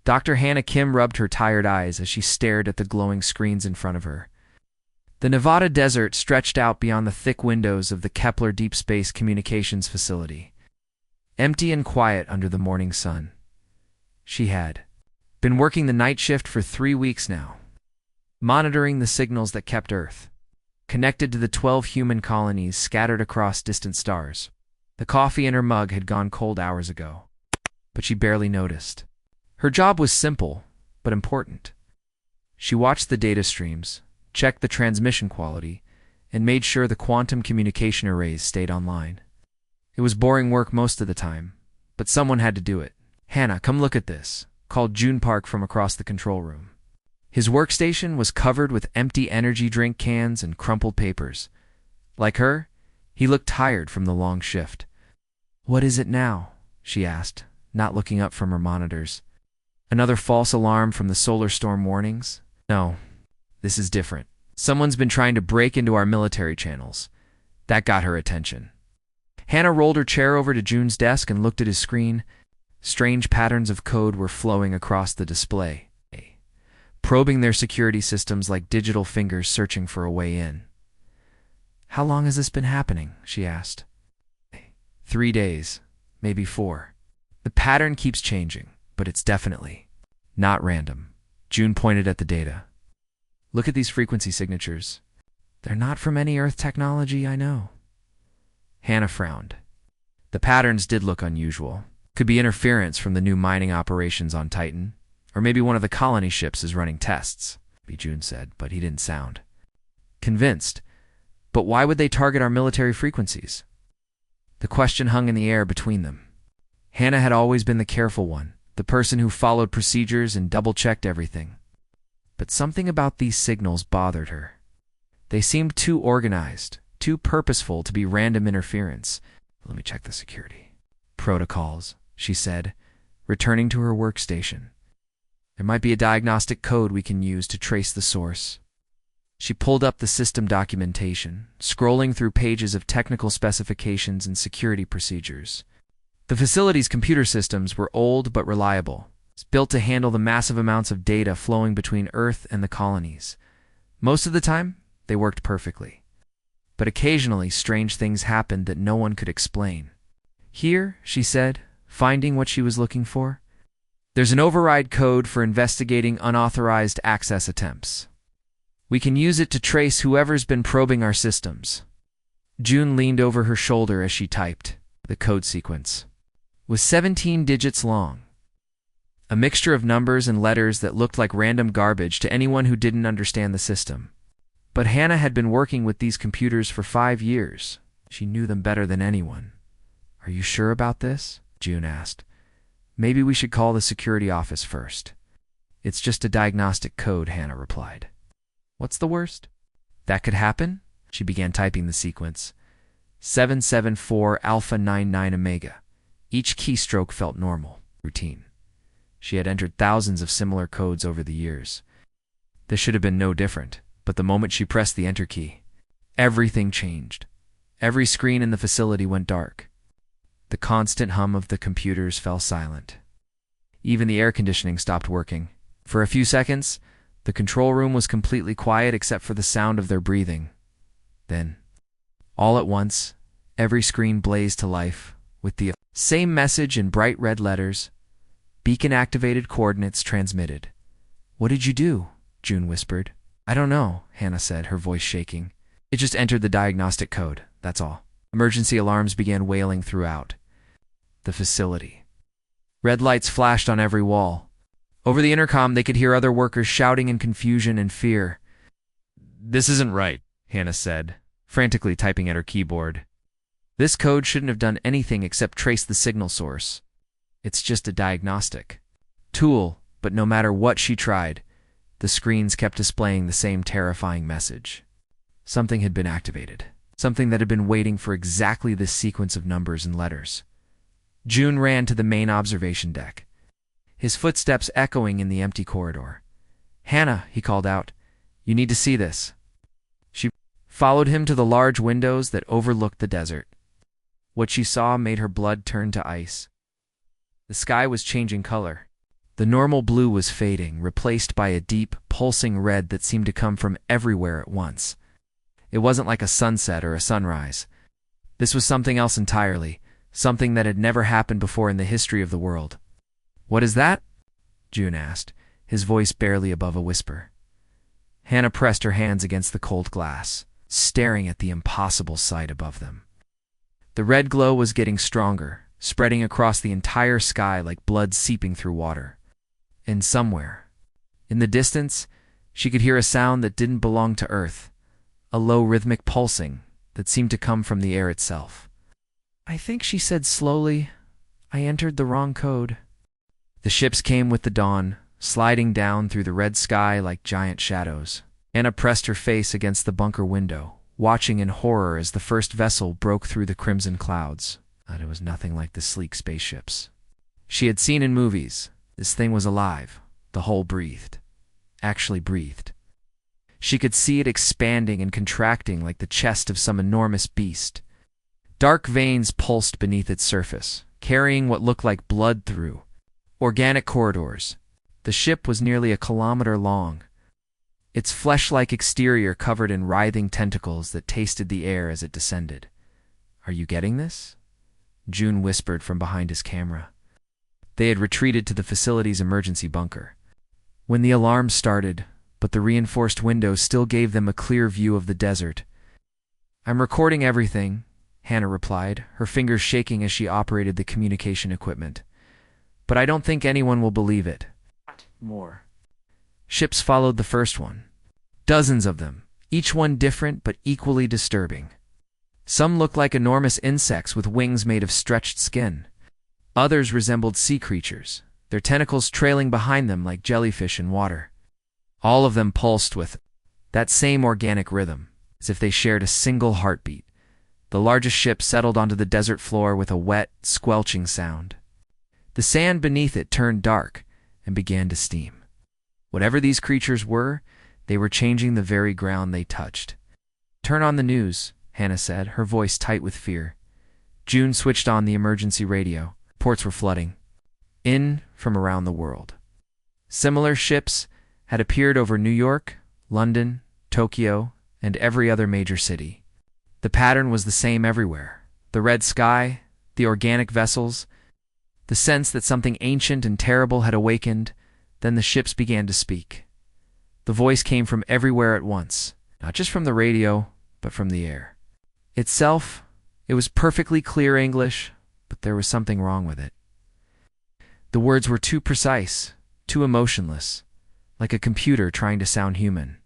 Dr. Hannah Kim rubbed her tired eyes as she stared at the glowing screens in front of her. The Nevada desert stretched out beyond the thick windows of the Kepler Deep Space Communications Facility, empty and quiet under the morning sun. She had been working the night shift for 3 weeks now, monitoring the signals that kept Earth connected to the 12 human colonies scattered across distant stars. The coffee in her mug had gone cold hours ago, but she barely noticed. Her job was simple, but important. She watched the data streams, checked the transmission quality, and made sure the quantum communication arrays stayed online. It was boring work most of the time, but someone had to do it. "Hannah, come look at this," called June Park from across the control room. His workstation was covered with empty energy drink cans and crumpled papers. Like her, he looked tired from the long shift. "What is it now?" she asked, not looking up from her monitors. "Another false alarm from the solar storm warnings?" "No, this is different. Someone's been trying to break into our military channels." That got her attention. Hannah rolled her chair over to June's desk and looked at his screen. Strange patterns of code were flowing across the display, probing their security systems like digital fingers searching for a way in. "How long has this been happening?" she asked. 3 days, maybe 4. The pattern keeps changing, but it's definitely not random. June pointed at the data. "Look at these frequency signatures. They're not from any Earth technology I know." Hannah frowned. The patterns did look unusual. Could be interference from the new mining operations on Titan, or maybe one of the colony ships is running tests, June said, but he didn't sound convinced. But why would they target our military frequencies? The question hung in the air between them. Hannah had always been the careful one, the person who followed procedures and double-checked everything. But something about these signals bothered her. They seemed too organized, too purposeful to be random interference. "Let me check the security protocols," she said, returning to her workstation. "There might be a diagnostic code we can use to trace the source." She pulled up the system documentation, scrolling through pages of technical specifications and security procedures. The facility's computer systems were old but reliable, built to handle the massive amounts of data flowing between Earth and the colonies. Most of the time, they worked perfectly. But occasionally, strange things happened that no one could explain. "Here," she said, finding what she was looking for, "there's an override code for investigating unauthorized access attempts. We can use it to trace whoever's been probing our systems." June leaned over her shoulder as she typed. The code sequence was 17 digits long, a mixture of numbers and letters that looked like random garbage to anyone who didn't understand the system. But Hannah had been working with these computers for 5 years. She knew them better than anyone. "Are you sure about this?" June asked. "Maybe we should call the security office first." "It's just a diagnostic code," Hannah replied. "What's the worst that could happen?" She began typing the sequence. 774 Alpha 99 Omega. Each keystroke felt normal, routine. She had entered thousands of similar codes over the years. This should have been no different, but the moment she pressed the enter key, everything changed. Every screen in the facility went dark. The constant hum of the computers fell silent. Even the air conditioning stopped working. For a few seconds, the control room was completely quiet except for the sound of their breathing. Then, all at once, every screen blazed to life, with the same message in bright red letters. "Beacon-activated coordinates transmitted." "What did you do?" June whispered. "I don't know," Hannah said, her voice shaking. "It just entered the diagnostic code, that's all." Emergency alarms began wailing throughout the facility. Red lights flashed on every wall. Over the intercom, they could hear other workers shouting in confusion and fear. "This isn't right," Hannah said, frantically typing at her keyboard. "This code shouldn't have done anything except trace the signal source. It's just a diagnostic tool," but no matter what she tried, the screens kept displaying the same terrifying message. Something had been activated. Something that had been waiting for exactly this sequence of numbers and letters. June ran to the main observation deck, his footsteps echoing in the empty corridor. "Hannah," he called out, "you need to see this." She followed him to the large windows that overlooked the desert. What she saw made her blood turn to ice. The sky was changing color. The normal blue was fading, replaced by a deep, pulsing red that seemed to come from everywhere at once. It wasn't like a sunset or a sunrise. This was something else entirely, something that had never happened before in the history of the world. "What is that?" June asked, his voice barely above a whisper. Hannah pressed her hands against the cold glass, staring at the impossible sight above them. The red glow was getting stronger, spreading across the entire sky like blood seeping through water. And somewhere, in the distance, she could hear a sound that didn't belong to Earth, a low rhythmic pulsing that seemed to come from the air itself. "I think," she said slowly, "I entered the wrong code." The ships came with the dawn, sliding down through the red sky like giant shadows. Anna pressed her face against the bunker window, watching in horror as the first vessel broke through the crimson clouds. But it was nothing like the sleek spaceships she had seen in movies. This thing was alive. The hull breathed. Actually breathed. She could see it expanding and contracting like the chest of some enormous beast. Dark veins pulsed beneath its surface, carrying what looked like blood through organic corridors. The ship was nearly a kilometer long, its flesh-like exterior covered in writhing tentacles that tasted the air as it descended. "Are you getting this?" June whispered from behind his camera. They had retreated to the facility's emergency bunker. When the alarm started, but the reinforced windows still gave them a clear view of the desert. "I'm recording everything," Hannah replied, her fingers shaking as she operated the communication equipment. "But I don't think anyone will believe it." More ships followed the first one. Dozens of them, each one different but equally disturbing. Some looked like enormous insects with wings made of stretched skin. Others resembled sea creatures, their tentacles trailing behind them like jellyfish in water. All of them pulsed with that same organic rhythm, as if they shared a single heartbeat. The largest ship settled onto the desert floor with a wet, squelching sound. The sand beneath it turned dark and began to steam. Whatever these creatures were, they were changing the very ground they touched. "Turn on the news," Hannah said, her voice tight with fear. June switched on the emergency radio. Reports were flooding in from around the world. Similar ships had appeared over New York, London, Tokyo, and every other major city. The pattern was the same everywhere. The red sky, the organic vessels, the sense that something ancient and terrible had awakened. Then the ships began to speak. The voice came from everywhere at once, not just from the radio, but from the air itself. It was perfectly clear English, but there was something wrong with it. The words were too precise, too emotionless, like a computer trying to sound human.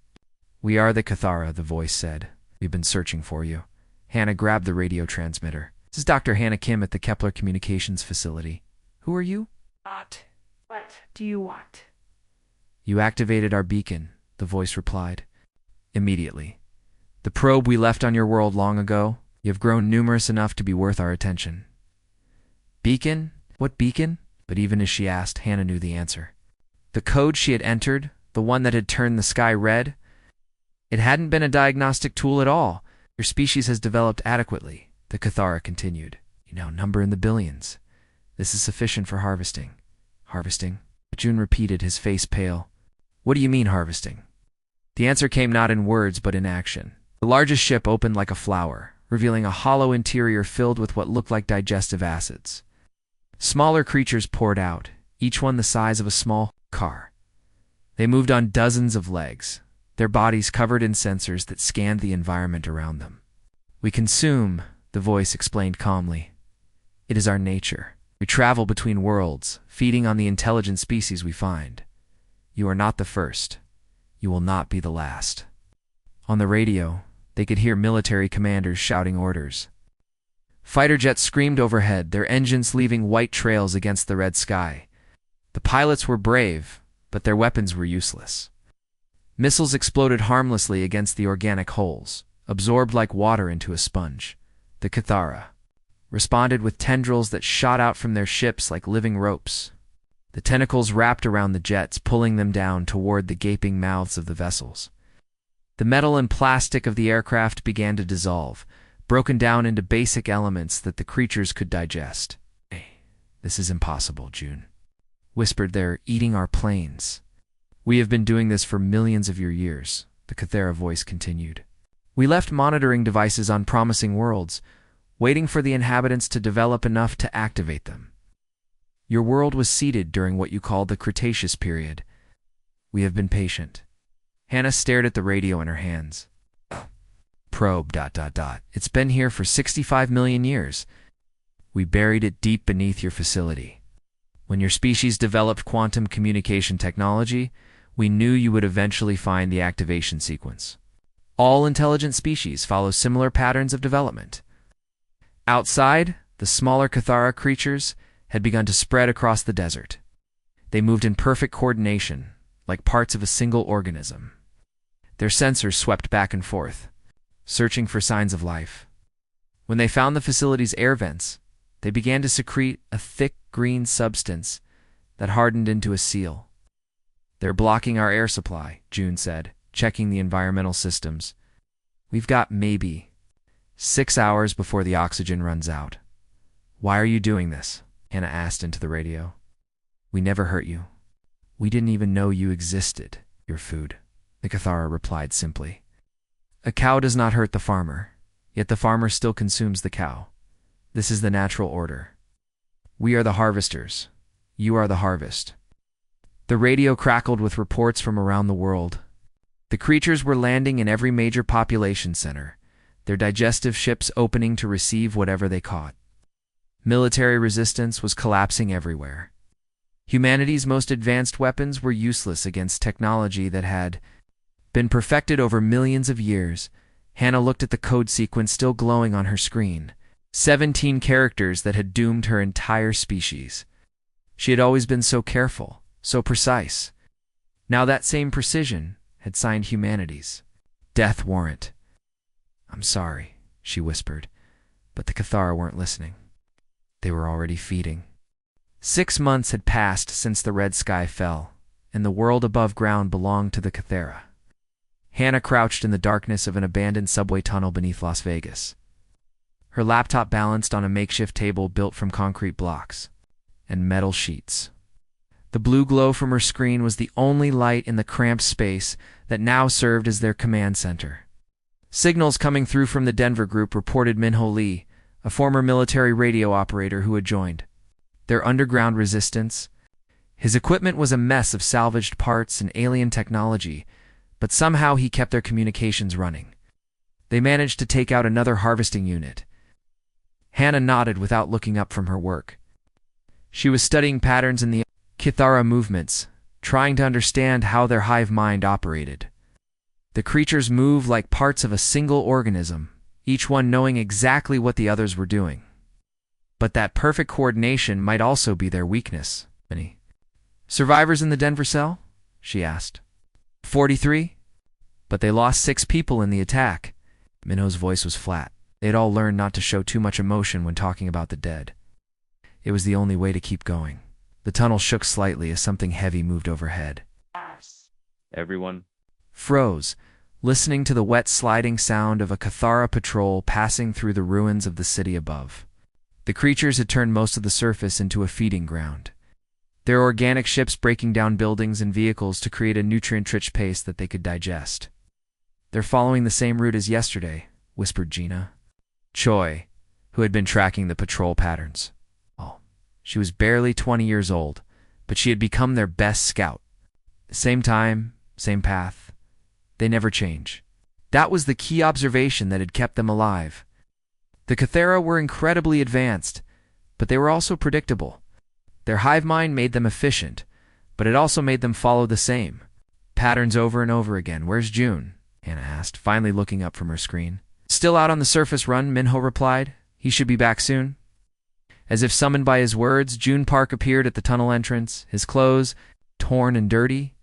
"We are the Cathara," the voice said. "We've been searching for you." Hannah grabbed the radio transmitter. "This is Dr. Hannah Kim at the Kepler Communications Facility. Who are you?" What do you want?" "You activated our beacon," the voice replied. "Immediately. The probe we left on your world long ago. You have grown numerous enough to be worth our attention." "Beacon? What beacon?" But even as she asked, Hannah knew the answer. The code she had entered, the one that had turned the sky red, it hadn't been a diagnostic tool at all. "Your species has developed adequately," the Cathara continued. "You now number in the billions. This is sufficient for harvesting." "Harvesting?" June repeated, his face pale. "What do you mean, harvesting?" The answer came not in words, but in action. The largest ship opened like a flower, revealing a hollow interior filled with what looked like digestive acids. Smaller creatures poured out, each one the size of a small car. They moved on dozens of legs, their bodies covered in sensors that scanned the environment around them. "We consume," the voice explained calmly. "It is our nature. We travel between worlds, feeding on the intelligent species we find. You are not the first. You will not be the last." On the radio, they could hear military commanders shouting orders. Fighter jets screamed overhead, their engines leaving white trails against the red sky. The pilots were brave, but their weapons were useless. Missiles exploded harmlessly against the organic hulls, absorbed like water into a sponge. The Cathara responded with tendrils that shot out from their ships like living ropes. The tentacles wrapped around the jets, pulling them down toward the gaping mouths of the vessels. The metal and plastic of the aircraft began to dissolve, broken down into basic elements that the creatures could digest. "This is impossible, June." whispered. "They're eating our planes." "We have been doing this for millions of your years," the Cathera voice continued. "We left monitoring devices on promising worlds, waiting for the inhabitants to develop enough to activate them. Your world was seeded during what you call the Cretaceous period. We have been patient." Hannah stared at the radio in her hands. "Probe, ... It's been here for 65 million years. We buried it deep beneath your facility. When your species developed quantum communication technology, we knew you would eventually find the activation sequence. All intelligent species follow similar patterns of development." Outside, the smaller Cathara creatures had begun to spread across the desert. They moved in perfect coordination, like parts of a single organism. Their sensors swept back and forth, searching for signs of life. When they found the facility's air vents, they began to secrete a thick green substance that hardened into a seal. "They're blocking our air supply," June said, checking the environmental systems. "We've got maybe 6 hours before the oxygen runs out." "Why are you doing this?" Hannah asked into the radio. "We never hurt you. We didn't even know you existed. Your food," the Cathara replied simply. "A cow does not hurt the farmer, yet the farmer still consumes the cow. This is the natural order. We are the harvesters. You are the harvest." The radio crackled with reports from around the world. The creatures were landing in every major population center, their digestive ships opening to receive whatever they caught. Military resistance was collapsing everywhere. Humanity's most advanced weapons were useless against technology that had been perfected over millions of years. Hannah looked at the code sequence still glowing on her screen. 17 characters that had doomed her entire species. She had always been so careful, so precise. Now that same precision had signed humanity's death warrant. "I'm sorry," she whispered, but the Cathara weren't listening. They were already feeding. 6 months had passed since the red sky fell, and the world above ground belonged to the Cathera. Hannah crouched in the darkness of an abandoned subway tunnel beneath Las Vegas. Her laptop balanced on a makeshift table built from concrete blocks and metal sheets. The blue glow from her screen was the only light in the cramped space that now served as their command center. Signals coming through from the Denver group reported Minho Lee, a former military radio operator who had joined their underground resistance. His equipment was a mess of salvaged parts and alien technology, but somehow he kept their communications running. They managed to take out another harvesting unit. Hannah nodded without looking up from her work. She was studying patterns in the Cathara movements, trying to understand how their hive mind operated. The creatures moved like parts of a single organism, each one knowing exactly what the others were doing. But that perfect coordination might also be their weakness. "Any survivors in the Denver cell?" she asked. 43? But they lost 6 people in the attack." Minho's voice was flat. They had all learned not to show too much emotion when talking about the dead. It was the only way to keep going. The tunnel shook slightly as something heavy moved overhead. Everyone Froze, listening to the wet sliding sound of a Cathara patrol passing through the ruins of the city above. The creatures had turned most of the surface into a feeding ground, their organic ships breaking down buildings and vehicles to create a nutrient-rich paste that they could digest. "They're following the same route as yesterday," whispered Gina. Choi, who had been tracking the patrol patterns. She was barely 20 years old, but she had become their best scout. Same time, same path. They never change. That was the key observation that had kept them alive. The Cathera were incredibly advanced, but they were also predictable. Their hive mind made them efficient, but it also made them follow the same patterns over and over again. "Where's June?" Hannah asked, finally looking up from her screen. "Still out on the surface run," Minho replied. "He should be back soon." As if summoned by his words, June Park appeared at the tunnel entrance, his clothes torn and dirty.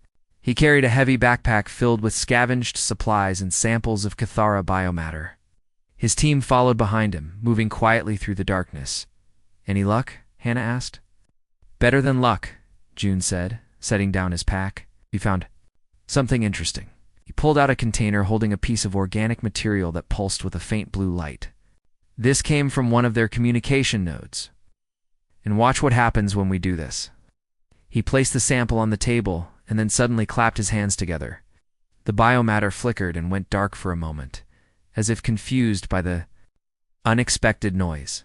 He carried a heavy backpack filled with scavenged supplies and samples of Cathara biomatter. His team followed behind him, moving quietly through the darkness. "Any luck?" Hannah asked. "Better than luck," June said, setting down his pack. "He found something interesting." He pulled out a container holding a piece of organic material that pulsed with a faint blue light. "This came from one of their communication nodes. And watch what happens when we do this." He placed the sample on the table and then suddenly clapped his hands together. The biomatter flickered and went dark for a moment, as if confused by the unexpected noise.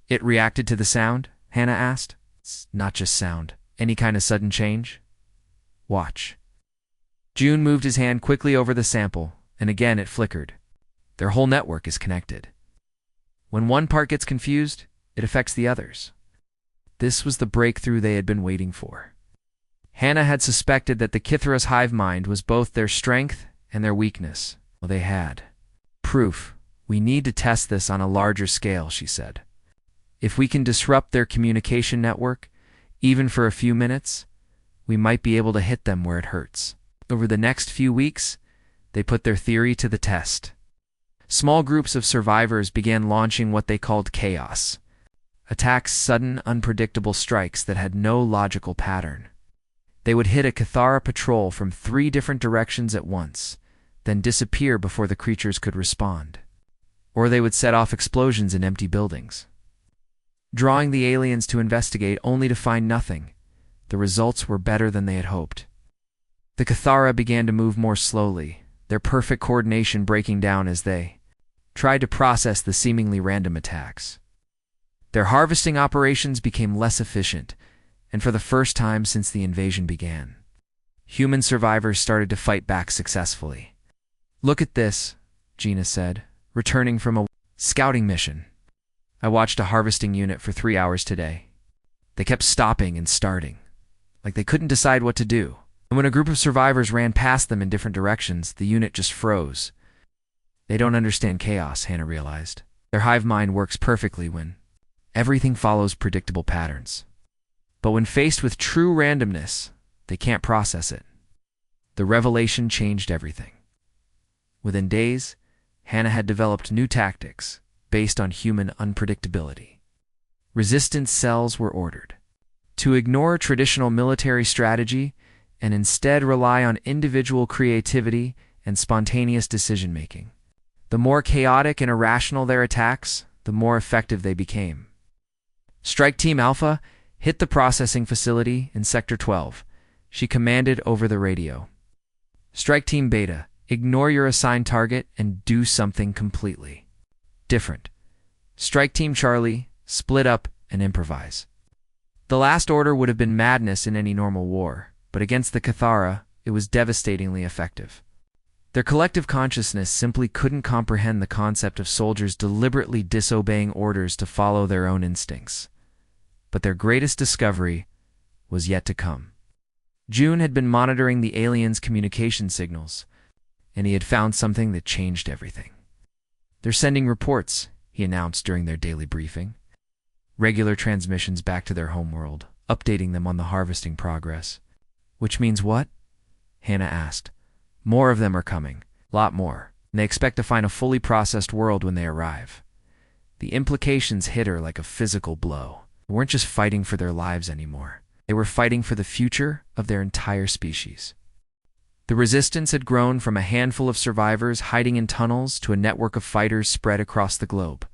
It reacted to the sound? Hannah asked. It's not just sound. Any kind of sudden change? Watch. June moved his hand quickly over the sample, and again it flickered. Their whole network is connected. When one part gets confused, it affects the others. This was the breakthrough they had been waiting for. Hannah had suspected that the Kithra's hive mind was both their strength and their weakness. Well, they had proof. We need to test this on a larger scale, she said. If we can disrupt their communication network, even for a few minutes, we might be able to hit them where it hurts. Over the next few weeks, they put their theory to the test. Small groups of survivors began launching what they called chaos. Attacks, sudden, unpredictable strikes that had no logical pattern. They would hit a Kithara patrol from 3 different directions at once, then disappear before the creatures could respond. Or they would set off explosions in empty buildings, drawing the aliens to investigate only to find nothing. The results were better than they had hoped. The Kithara began to move more slowly, their perfect coordination breaking down as they tried to process the seemingly random attacks. Their harvesting operations became less efficient, and for the first time since the invasion began, human survivors started to fight back successfully. Look at this, Gina said, returning from a scouting mission. I watched a harvesting unit for 3 hours today. They kept stopping and starting, like they couldn't decide what to do. And when a group of survivors ran past them in different directions, the unit just froze. They don't understand chaos, Hannah realized. Their hive mind works perfectly when everything follows predictable patterns. But when faced with true randomness, they can't process it. The revelation changed everything. Within days, Hannah had developed new tactics based on human unpredictability. Resistance cells were ordered to ignore traditional military strategy and instead rely on individual creativity and spontaneous decision-making. The more chaotic and irrational their attacks, the more effective they became. Strike Team Alpha hit the processing facility in Sector 12. She commanded over the radio. Strike Team Beta, ignore your assigned target and do something completely different. Strike Team Charlie, split up and improvise. The last order would have been madness in any normal war, but against the Kithara, it was devastatingly effective. Their collective consciousness simply couldn't comprehend the concept of soldiers deliberately disobeying orders to follow their own instincts. But their greatest discovery was yet to come. June had been monitoring the aliens' communication signals, and he had found something that changed everything. They're sending reports, he announced during their daily briefing. Regular transmissions back to their homeworld, updating them on the harvesting progress. Which means what? Hannah asked. More of them are coming. Lot more. And they expect to find a fully processed world when they arrive. The implications hit her like a physical blow. They weren't just fighting for their lives anymore. They were fighting for the future of their entire species. The resistance had grown from a handful of survivors hiding in tunnels to a network of fighters spread across the globe.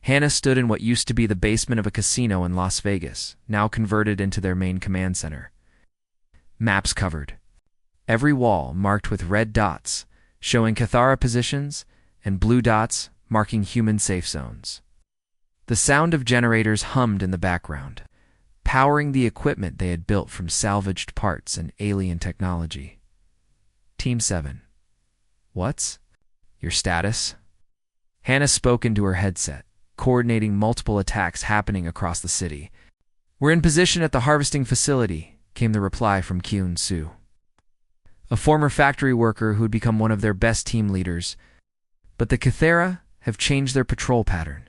Hannah stood in what used to be the basement of a casino in Las Vegas, now converted into their main command center. Maps covered. Every wall marked with red dots, showing Kithara positions, and blue dots marking human safe zones. The sound of generators hummed in the background, powering the equipment they had built from salvaged parts and alien technology. Team 7. What's your status? Hannah spoke into her headset, coordinating multiple attacks happening across the city. We're in position at the harvesting facility, came the reply from Kyun Soo, a former factory worker who had become one of their best team leaders. But the Kithara have changed their patrol pattern.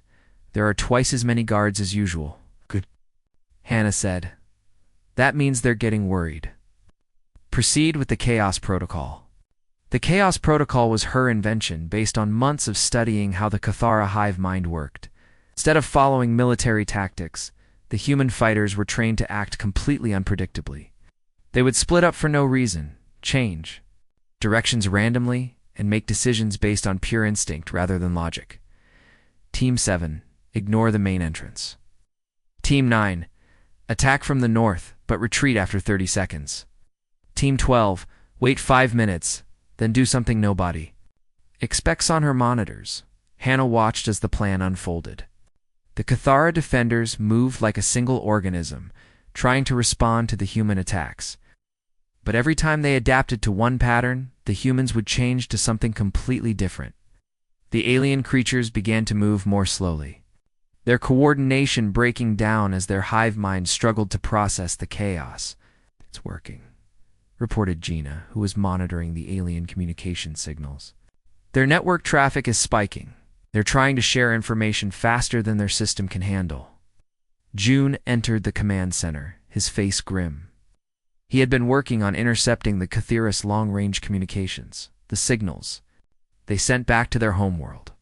There are twice as many guards as usual. Good, Hannah said. That means they're getting worried. Proceed with the Chaos Protocol. The Chaos Protocol was her invention based on months of studying how the Kithara hive mind worked. Instead of following military tactics, the human fighters were trained to act completely unpredictably. They would split up for no reason, change directions randomly, and make decisions based on pure instinct rather than logic. Team 7, ignore the main entrance. Team 9, attack from the north, but retreat after 30 seconds. Team 12, wait 5 minutes, then do something nobody expects on her monitors. Hannah watched as the plan unfolded. The Cathara defenders moved like a single organism, trying to respond to the human attacks. But every time they adapted to one pattern, the humans would change to something completely different. The alien creatures began to move more slowly, their coordination breaking down as their hive minds struggled to process the chaos. "It's working," reported Gina, who was monitoring the alien communication signals. "Their network traffic is spiking. They're trying to share information faster than their system can handle." June entered the command center, his face grim. He had been working on intercepting the Cathara's long-range communications, the signals they sent back to their homeworld.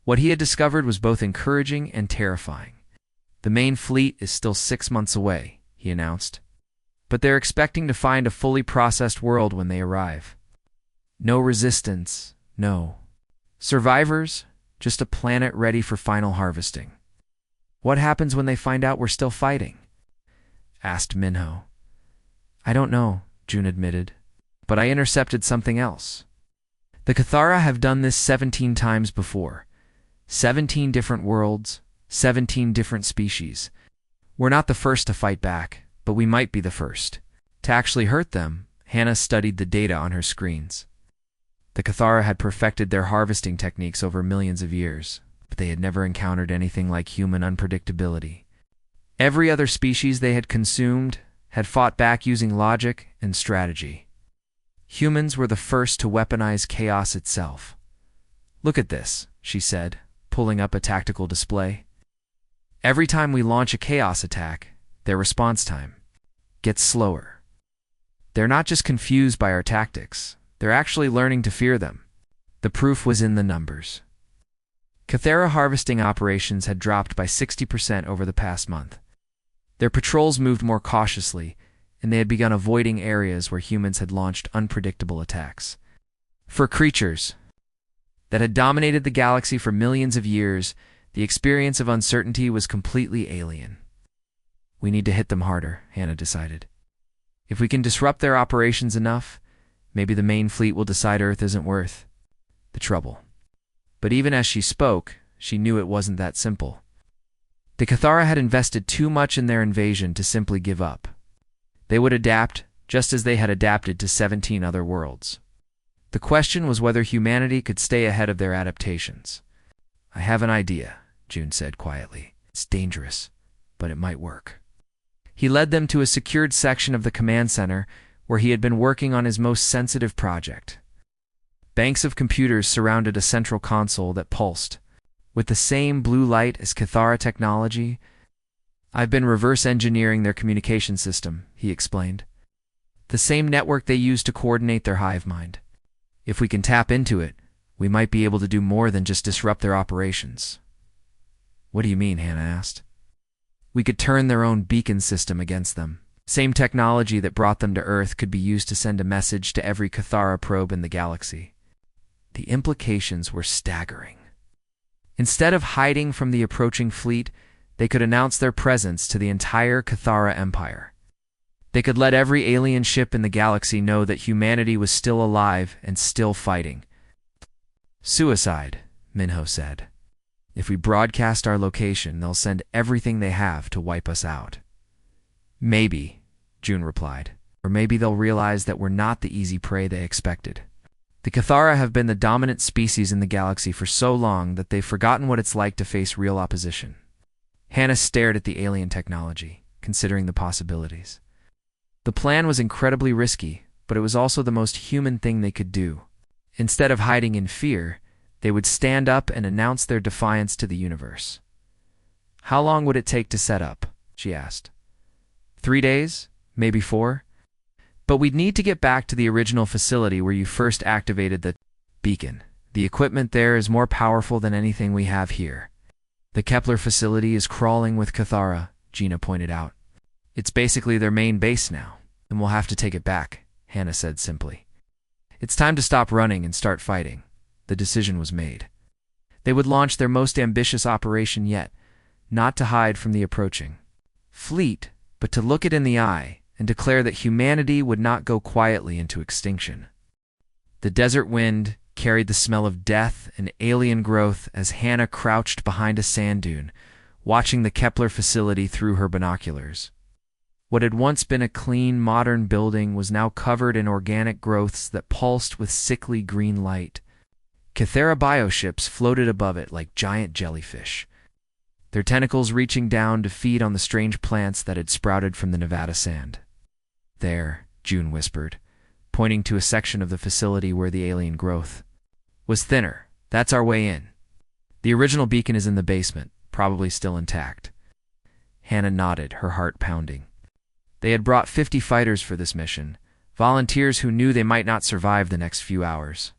What he had discovered was both encouraging and terrifying. "The main fleet is still 6 months away," he announced. "But they're expecting to find a fully processed world when they arrive. No resistance, no survivors, just a planet ready for final harvesting." "What happens when they find out we're still fighting?" asked Minho. "I don't know," June admitted, "but I intercepted something else. The Cathara have done this 17 times before. 17 different worlds, 17 different species. We're not the first to fight back, but we might be the first to actually hurt them." Hannah studied the data on her screens. The Cathara had perfected their harvesting techniques over millions of years, but they had never encountered anything like human unpredictability. Every other species they had consumed had fought back using logic and strategy. Humans were the first to weaponize chaos itself. "Look at this," she said, pulling up a tactical display. "Every time we launch a chaos attack, their response time gets slower. They're not just confused by our tactics, they're actually learning to fear them." The proof was in the numbers. Cathara harvesting operations had dropped by 60% over the past month. Their patrols moved more cautiously, and they had begun avoiding areas where humans had launched unpredictable attacks. For creatures that had dominated the galaxy for millions of years, the experience of uncertainty was completely alien. "We need to hit them harder," Hannah decided. "If we can disrupt their operations enough, maybe the main fleet will decide Earth isn't worth the trouble." But even as she spoke, she knew it wasn't that simple. The Cathara had invested too much in their invasion to simply give up. They would adapt, just as they had adapted to 17 other worlds. The question was whether humanity could stay ahead of their adaptations. "I have an idea," June said quietly. "It's dangerous, but it might work." He led them to a secured section of the command center where he had been working on his most sensitive project. Banks of computers surrounded a central console that pulsed with the same blue light as Cathara technology. "I've been reverse engineering their communication system," he explained. "The same network they use to coordinate their hive mind. If we can tap into it, we might be able to do more than just disrupt their operations." "What do you mean?" Hannah asked. "We could turn their own beacon system against them. Same technology that brought them to Earth could be used to send a message to every Cathara probe in the galaxy." The implications were staggering. Instead of hiding from the approaching fleet, they could announce their presence to the entire Cathara Empire. They could let every alien ship in the galaxy know that humanity was still alive and still fighting. "Suicide," Minho said. "If we broadcast our location, they'll send everything they have to wipe us out." "Maybe," June replied. "Or maybe they'll realize that we're not the easy prey they expected. The Cathara have been the dominant species in the galaxy for so long that they've forgotten what it's like to face real opposition." Hannah stared at the alien technology, considering the possibilities. The plan was incredibly risky, but it was also the most human thing they could do. Instead of hiding in fear, they would stand up and announce their defiance to the universe. "How long would it take to set up?" she asked. 3 days? Maybe 4? "But we'd need to get back to the original facility where you first activated the beacon. The equipment there is more powerful than anything we have here." "The Kepler facility is crawling with Cathara," Gina pointed out. "It's basically their main base now, and we'll have to take it back," Hannah said simply. "It's time to stop running and start fighting." The decision was made. They would launch their most ambitious operation yet, not to hide from the approaching fleet, but to look it in the eye and declare that humanity would not go quietly into extinction. The desert wind carried the smell of death and alien growth as Hannah crouched behind a sand dune, watching the Kepler facility through her binoculars. What had once been a clean, modern building was now covered in organic growths that pulsed with sickly green light. Kythera bioships floated above it like giant jellyfish, their tentacles reaching down to feed on the strange plants that had sprouted from the Nevada sand. There, June whispered, pointing to a section of the facility where the alien growth was thinner. That's our way in. The original beacon is in the basement, probably still intact. Hannah nodded, her heart pounding. They had brought 50 fighters for this mission, volunteers who knew they might not survive the next few hours.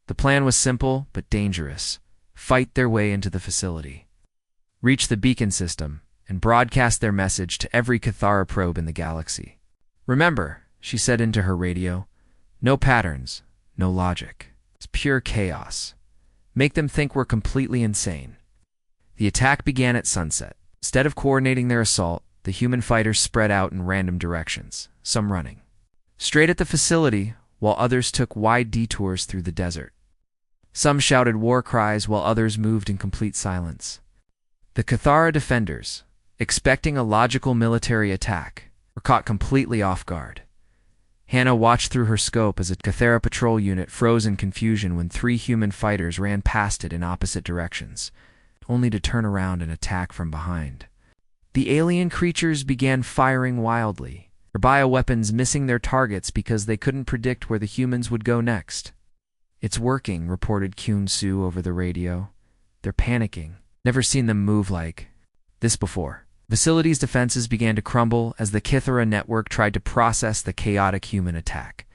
The plan was simple but dangerous. Fight their way into the facility, reach the beacon system, and broadcast their message to every Kythera probe in the galaxy. Remember, she said into her radio, no patterns, no logic. It's pure chaos. Make them think we're completely insane. The attack began at sunset. Instead of coordinating their assault, the human fighters spread out in random directions, some running straight at the facility, while others took wide detours through the desert. Some shouted war cries while others moved in complete silence. The Kythera defenders, expecting a logical military attack, were caught completely off guard. Hannah watched through her scope as a Kythera patrol unit froze in confusion when 3 human fighters ran past it in opposite directions, only to turn around and attack from behind. The alien creatures began firing wildly, their bioweapons missing their targets because they couldn't predict where the humans would go next. It's working, reported Kyun Soo over the radio. They're panicking. Never seen them move like this before. Facility's defenses began to crumble as the Kythera network tried to process the chaotic human attack.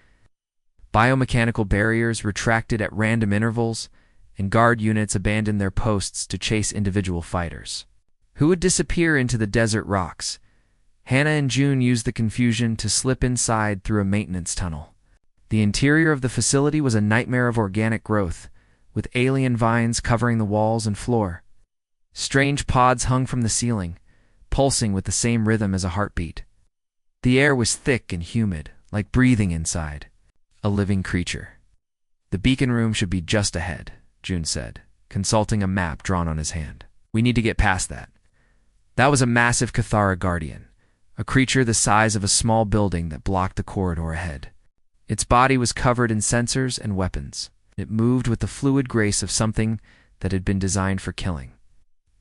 Biomechanical barriers retracted at random intervals, and guard units abandoned their posts to chase individual fighters, who would disappear into the desert rocks. Hannah and June used the confusion to slip inside through a maintenance tunnel. The interior of the facility was a nightmare of organic growth, with alien vines covering the walls and floor. Strange pods hung from the ceiling, pulsing with the same rhythm as a heartbeat. The air was thick and humid, like breathing inside a living creature. The beacon room should be just ahead, June said, consulting a map drawn on his hand. We need to get past that. That was a massive Kythera guardian, a creature the size of a small building that blocked the corridor ahead. Its body was covered in sensors and weapons. It moved with the fluid grace of something that had been designed for killing.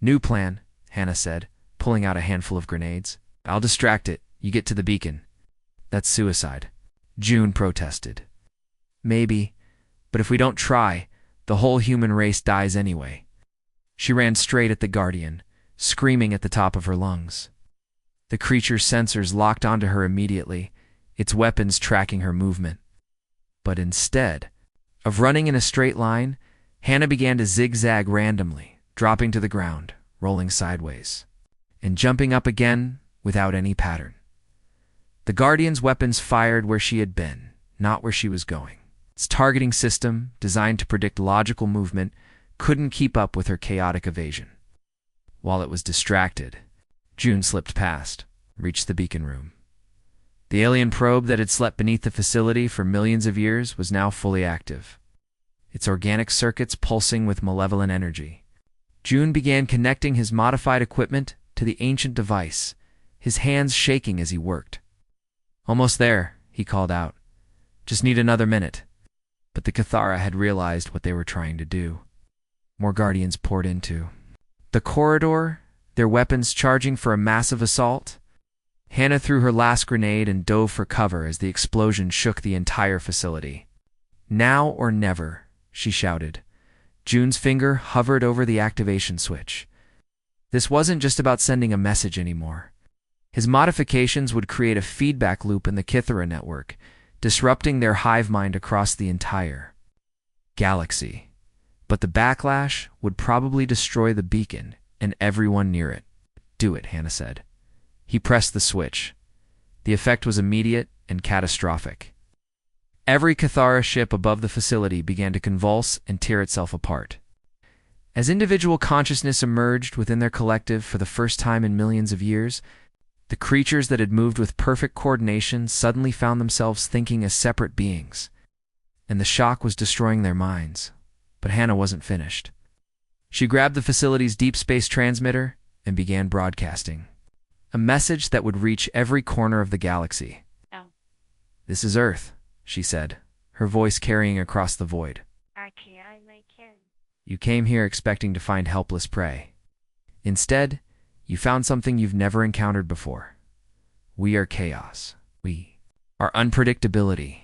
New plan, Hannah said, pulling out a handful of grenades. I'll distract it. You get to the beacon. That's suicide, June protested. Maybe, but if we don't try, the whole human race dies anyway. She ran straight at the Guardian, screaming at the top of her lungs. The creature's sensors locked onto her immediately, its weapons tracking her movement. But instead of running in a straight line, Hannah began to zigzag randomly, dropping to the ground, rolling sideways, and jumping up again without any pattern. The Guardian's weapons fired where she had been, not where she was going. Its targeting system, designed to predict logical movement, couldn't keep up with her chaotic evasion. While it was distracted, June slipped past, reached the beacon room. The alien probe that had slept beneath the facility for millions of years was now fully active, its organic circuits pulsing with malevolent energy. June began connecting his modified equipment to the ancient device, his hands shaking as he worked. Almost there, he called out. Just need another minute. But the Kythera had realized what they were trying to do. More Guardians poured into the corridor, their weapons charging for a massive assault. Hannah threw her last grenade and dove for cover as the explosion shook the entire facility. Now or never, she shouted. June's finger hovered over the activation switch. This wasn't just about sending a message anymore. His modifications would create a feedback loop in the Kythera network, disrupting their hive mind across the entire galaxy. But the backlash would probably destroy the beacon and everyone near it. Do it, Hannah said. He pressed the switch. The effect was immediate and catastrophic. Every Kythera ship above the facility began to convulse and tear itself apart. As individual consciousness emerged within their collective for the first time in millions of years, The creatures that had moved with perfect coordination suddenly found themselves thinking as separate beings, and the shock was destroying their minds. But Hannah wasn't finished. She grabbed the facility's deep space transmitter and began broadcasting a message that would reach every corner of the galaxy. Oh. "This is Earth," she said, her voice carrying across the void. Okay, I like him. "You came here expecting to find helpless prey. Instead, you found something you've never encountered before. We are chaos. We are unpredictability.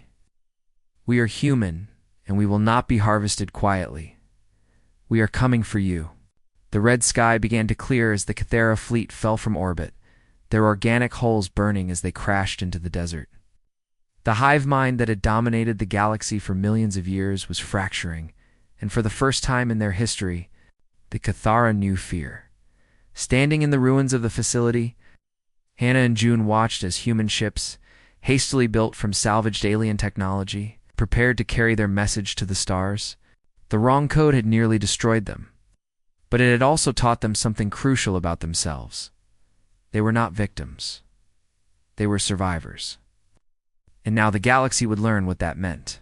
We are human, and we will not be harvested quietly. We are coming for you." The red sky began to clear as the Cathera fleet fell from orbit, their organic hulls burning as they crashed into the desert. The hive mind that had dominated the galaxy for millions of years was fracturing, and for the first time in their history, the Cathara knew fear. Standing in the ruins of the facility, Hannah and June watched as human ships, hastily built from salvaged alien technology, prepared to carry their message to the stars. The wrong code had nearly destroyed them, but it had also taught them something crucial about themselves. They were not victims. They were survivors. And now the galaxy would learn what that meant.